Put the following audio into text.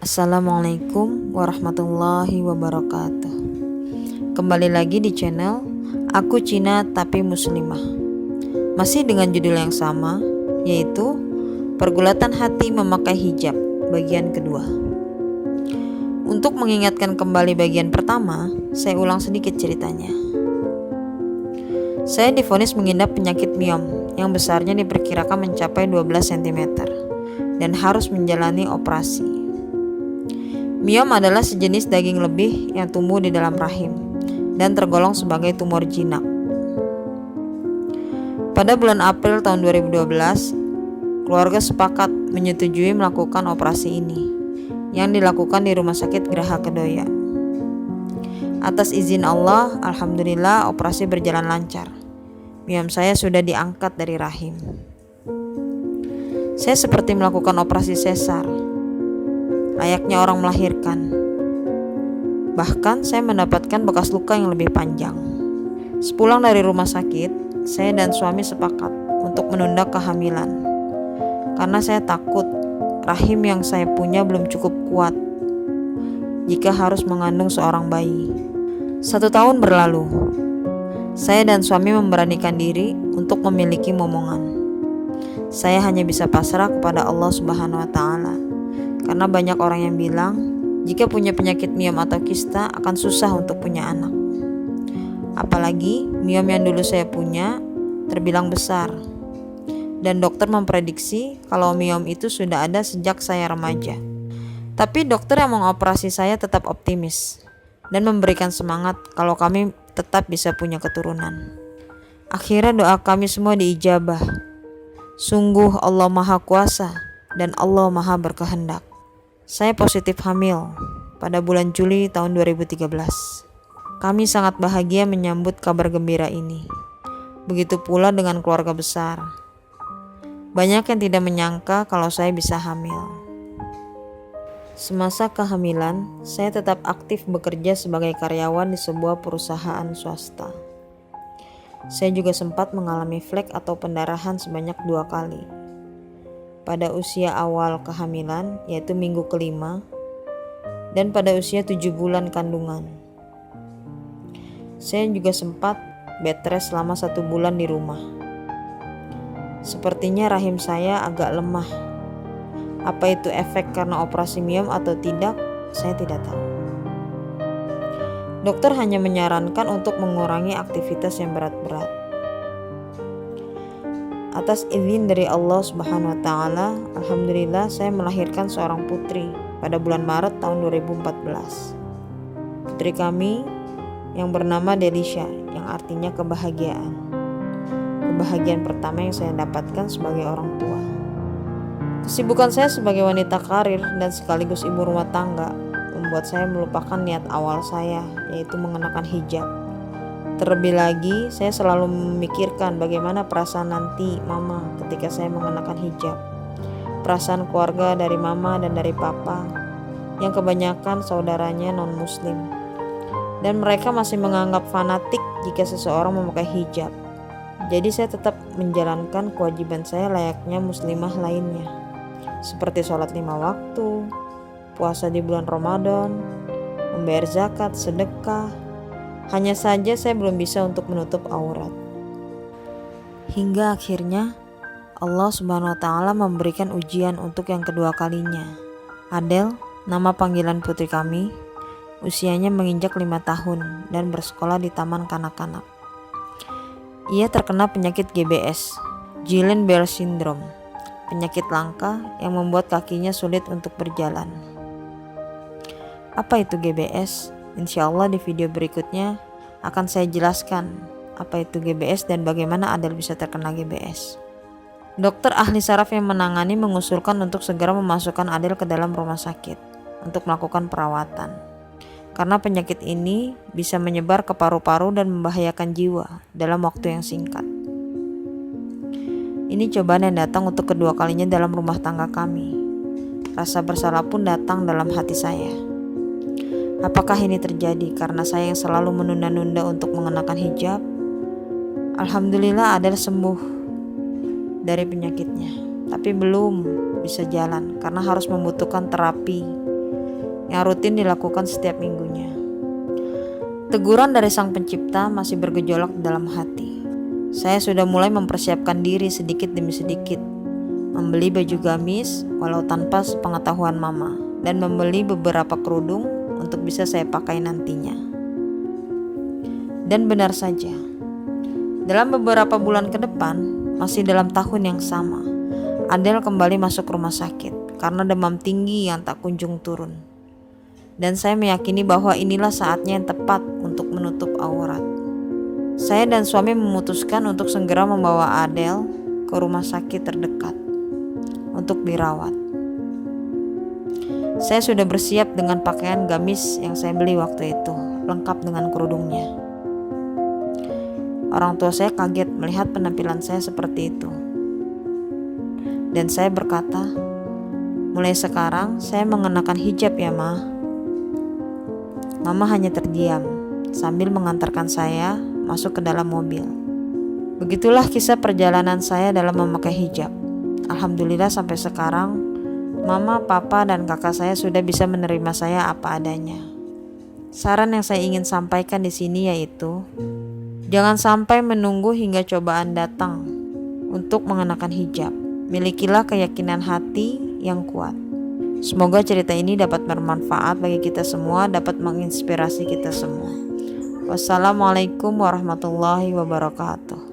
Assalamualaikum warahmatullahi wabarakatuh. Kembali lagi di channel Aku Cina Tapi Muslimah. Masih dengan judul yang sama, yaitu Pergulatan Hati Memakai Hijab bagian kedua. Untuk mengingatkan kembali bagian pertama, saya ulang sedikit ceritanya. Saya divonis mengidap penyakit myom yang besarnya diperkirakan mencapai 12 cm dan harus menjalani operasi. Myom adalah sejenis daging lebih yang tumbuh di dalam rahim dan tergolong sebagai tumor jinak. Pada bulan April tahun 2012, keluarga sepakat menyetujui melakukan operasi ini yang dilakukan di Rumah Sakit Geraha Kedoya. Atas izin Allah, alhamdulillah operasi berjalan lancar. Myom saya sudah diangkat dari rahim. Saya seperti melakukan operasi sesar, layaknya orang melahirkan. Bahkan saya mendapatkan bekas luka yang lebih panjang. Sepulang dari rumah sakit, saya dan suami sepakat untuk menunda kehamilan karena saya takut rahim yang saya punya belum cukup kuat jika harus mengandung seorang bayi. 1 tahun berlalu, saya dan suami memberanikan diri untuk memiliki momongan. Saya hanya bisa pasrah kepada Allah Subhanahu wa Ta'ala, karena banyak orang yang bilang jika punya penyakit myom atau kista akan susah untuk punya anak. Apalagi myom yang dulu saya punya terbilang besar, dan dokter memprediksi kalau myom itu sudah ada sejak saya remaja. Tapi dokter yang mengoperasi saya tetap optimis dan memberikan semangat kalau kami tetap bisa punya keturunan. Akhirnya doa kami semua diijabah. Sungguh Allah Maha Kuasa dan Allah Maha Berkehendak. Saya positif hamil pada bulan Juli tahun 2013. Kami sangat bahagia menyambut kabar gembira ini. Begitu pula dengan keluarga besar. Banyak yang tidak menyangka kalau saya bisa hamil. Semasa kehamilan, saya tetap aktif bekerja sebagai karyawan di sebuah perusahaan swasta. Saya juga sempat mengalami flek atau pendarahan sebanyak 2 kali. Pada usia awal kehamilan, yaitu minggu kelima, dan pada usia 7 bulan kandungan. Saya juga sempat bed rest selama 1 bulan di rumah. Sepertinya rahim saya agak lemah. Apa itu efek karena operasi myom atau tidak, saya tidak tahu. Dokter hanya menyarankan untuk mengurangi aktivitas yang berat-berat. Atas izin dari Allah Subhanahu wa Ta'ala, alhamdulillah saya melahirkan seorang putri pada bulan Maret tahun 2014. Putri kami yang bernama Delisha, yang artinya kebahagiaan. Kebahagiaan pertama yang saya dapatkan sebagai orang tua. Kesibukan saya sebagai wanita karir dan sekaligus ibu rumah tangga membuat saya melupakan niat awal saya, yaitu mengenakan hijab. Terlebih lagi, saya selalu memikirkan bagaimana perasaan nanti mama ketika saya mengenakan hijab. Perasaan keluarga dari mama dan dari papa, yang kebanyakan saudaranya non-muslim. Dan mereka masih menganggap fanatik jika seseorang memakai hijab. Jadi saya tetap menjalankan kewajiban saya layaknya muslimah lainnya. Seperti sholat 5 waktu, puasa di bulan Ramadan, membayar zakat, sedekah. Hanya saja saya belum bisa untuk menutup aurat. Hingga akhirnya Allah Subhanahu wa Ta'ala memberikan ujian untuk yang kedua kalinya. Adel, nama panggilan putri kami, usianya menginjak 5 tahun dan bersekolah di taman kanak-kanak. Ia terkena penyakit GBS, Guillain-Barré Syndrome, penyakit langka yang membuat kakinya sulit untuk berjalan. Apa itu GBS? Insya Allah di video berikutnya akan saya jelaskan apa itu GBS dan bagaimana Adel bisa terkena GBS. Dokter ahli saraf yang menangani mengusulkan untuk segera memasukkan Adel ke dalam rumah sakit untuk melakukan perawatan. Karena penyakit ini bisa menyebar ke paru-paru dan membahayakan jiwa dalam waktu yang singkat. Ini cobaan yang datang untuk kedua kalinya dalam rumah tangga kami. Rasa bersalah pun datang dalam hati saya. Apakah ini terjadi karena saya yang selalu menunda-nunda untuk mengenakan hijab? Alhamdulillah Adel sembuh dari penyakitnya, tapi belum bisa jalan karena harus membutuhkan terapi yang rutin dilakukan setiap minggunya. Teguran dari Sang Pencipta masih bergejolak dalam hati. Saya sudah mulai mempersiapkan diri sedikit demi sedikit, membeli baju gamis walau tanpa sepengetahuan mama, dan membeli beberapa kerudung untuk bisa saya pakai nantinya. Dan benar saja, dalam beberapa bulan ke depan, masih dalam tahun yang sama, Adele kembali masuk rumah sakit karena demam tinggi yang tak kunjung turun. Dan saya meyakini bahwa inilah saatnya yang tepat untuk menutup aurat. Saya dan suami memutuskan untuk segera membawa Adele ke rumah sakit terdekat untuk dirawat. Saya sudah bersiap dengan pakaian gamis yang saya beli waktu itu, lengkap dengan kerudungnya. Orang tua saya kaget melihat penampilan saya seperti itu. Dan saya berkata, "Mulai sekarang saya mengenakan hijab ya, Ma." Mama hanya terdiam sambil mengantarkan saya masuk ke dalam mobil. Begitulah kisah perjalanan saya dalam memakai hijab. Alhamdulillah sampai sekarang Mama, Papa, dan kakak saya sudah bisa menerima saya apa adanya. Saran yang saya ingin sampaikan di sini yaitu, jangan sampai menunggu hingga cobaan datang untuk mengenakan hijab. Milikilah keyakinan hati yang kuat. Semoga cerita ini dapat bermanfaat bagi kita semua, dapat menginspirasi kita semua. Wassalamualaikum warahmatullahi wabarakatuh.